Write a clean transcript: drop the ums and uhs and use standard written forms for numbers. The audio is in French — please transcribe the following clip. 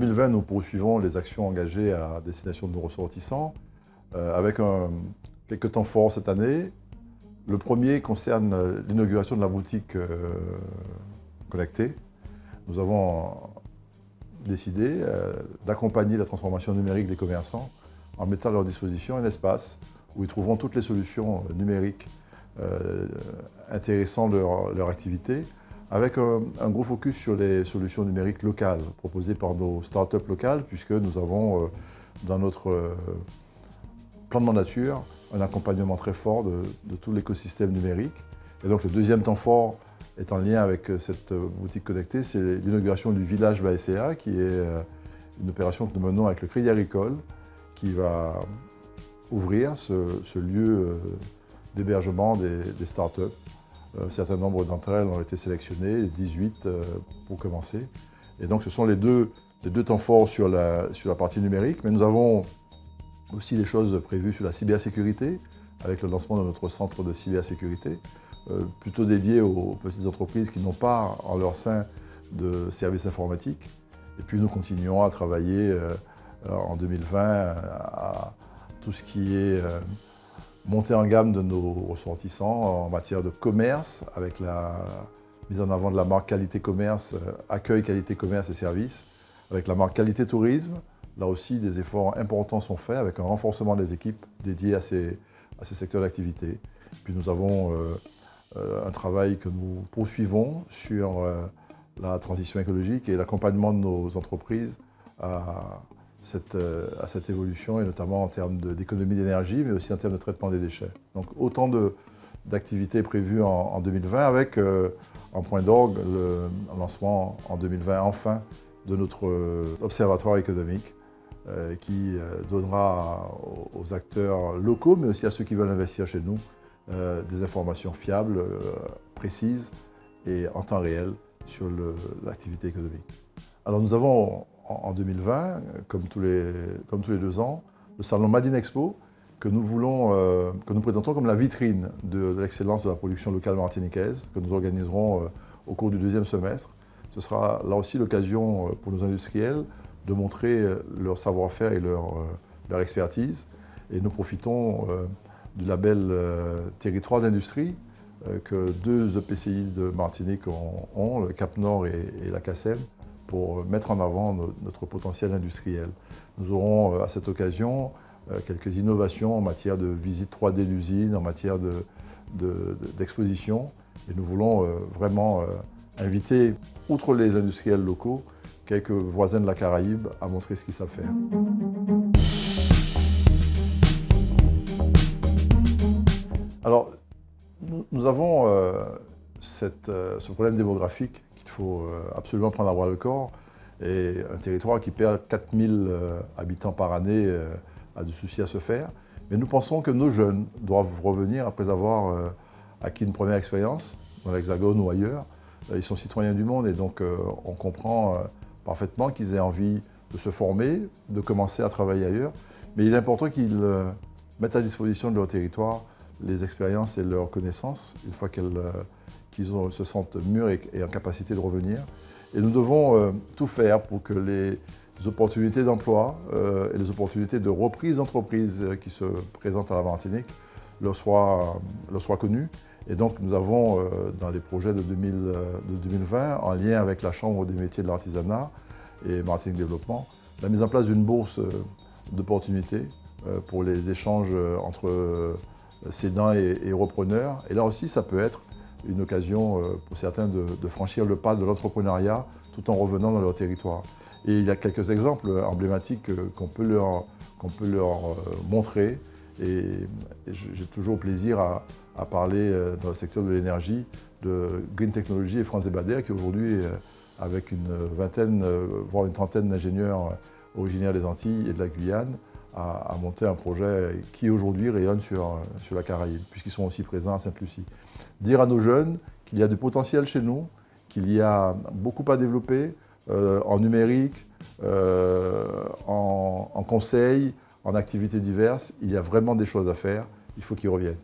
2020, nous poursuivons les actions engagées à destination de nos ressortissants avec quelques temps forts cette année. Le premier concerne l'inauguration de la boutique connectée. Nous avons décidé d'accompagner la transformation numérique des commerçants en mettant à leur disposition un espace où ils trouveront toutes les solutions numériques intéressant leur activité, avec un gros focus sur les solutions numériques locales proposées par nos startups locales, puisque nous avons dans notre plan de mandature un accompagnement très fort de tout l'écosystème numérique. Et donc le deuxième temps fort est en lien avec cette boutique connectée, c'est l'inauguration du village BASCA, qui est une opération que nous menons avec le Crédit Agricole, qui va ouvrir ce lieu d'hébergement des startups. Un certain nombre d'entre elles ont été sélectionnées, 18 pour commencer. Et donc ce sont les deux temps forts sur la partie numérique, mais nous avons aussi des choses prévues sur la cybersécurité, avec le lancement de notre centre de cybersécurité, plutôt dédié aux petites entreprises qui n'ont pas en leur sein de services informatiques. Et puis nous continuons à travailler en 2020 à tout ce qui est montée en gamme de nos ressortissants en matière de commerce, avec la mise en avant de la marque Qualité Commerce, accueil, qualité, commerce et services, avec la marque Qualité Tourisme. Là aussi, des efforts importants sont faits avec un renforcement des équipes dédiées à ces secteurs d'activité. Puis nous avons un travail que nous poursuivons sur la transition écologique et l'accompagnement de nos entreprises à cette évolution, et notamment en termes d'économie d'énergie, mais aussi en termes de traitement des déchets. Donc autant d'activités prévues en 2020, avec en point d'orgue le lancement en 2020 enfin de notre observatoire économique, qui donnera aux acteurs locaux, mais aussi à ceux qui veulent investir chez nous, des informations fiables, précises et en temps réel sur l'activité économique. Alors nous avons en 2020, comme tous les 2 ans, le salon Made in Expo, que nous présentons comme la vitrine de l'excellence de la production locale martiniquaise, que nous organiserons au cours du 2e semestre. Ce sera là aussi l'occasion pour nos industriels de montrer leur savoir-faire et leur expertise. Et nous profitons du label Territoire d'industrie que 2 EPCI de Martinique ont, le Cap Nord et la CACEM, pour mettre en avant notre potentiel industriel. Nous aurons à cette occasion quelques innovations en matière de visite 3D d'usine, en matière d'exposition. Et nous voulons vraiment inviter, outre les industriels locaux, quelques voisins de la Caraïbe à montrer ce qu'ils savent faire. Alors, nous avons ce problème démographique qu'il faut absolument prendre à bras le corps, et un territoire qui perd 4000 habitants par année a du souci à se faire. Mais nous pensons que nos jeunes doivent revenir après avoir acquis une première expérience dans l'Hexagone ou ailleurs. Ils sont citoyens du monde, et donc on comprend parfaitement qu'ils aient envie de se former, de commencer à travailler ailleurs. Mais il est important qu'ils mettent à disposition de leur territoire les expériences et leurs connaissances, une fois qu'ils se sentent mûrs et en capacité de revenir. Et nous devons tout faire pour que les opportunités d'emploi et les opportunités de reprise d'entreprise qui se présentent à la Martinique leur soient connues. Et donc nous avons, dans les projets de 2020, en lien avec la Chambre des métiers de l'artisanat et Martinique Développement, la mise en place d'une bourse d'opportunités pour les échanges entre cédants et repreneurs. Et là aussi, ça peut être une occasion pour certains de franchir le pas de l'entrepreneuriat tout en revenant dans leur territoire. Et il y a quelques exemples emblématiques qu'on peut leur montrer. Et j'ai toujours plaisir à parler dans le secteur de l'énergie de Green Technology et France Bader, qui aujourd'hui, avec une vingtaine, voire une trentaine d'ingénieurs originaires des Antilles et de la Guyane, a monté un projet qui aujourd'hui rayonne sur la Caraïbe, puisqu'ils sont aussi présents à Sainte-Lucie. Dire à nos jeunes qu'il y a du potentiel chez nous, qu'il y a beaucoup à développer en numérique, en conseil, en activités diverses. Il y a vraiment des choses à faire, il faut qu'ils reviennent.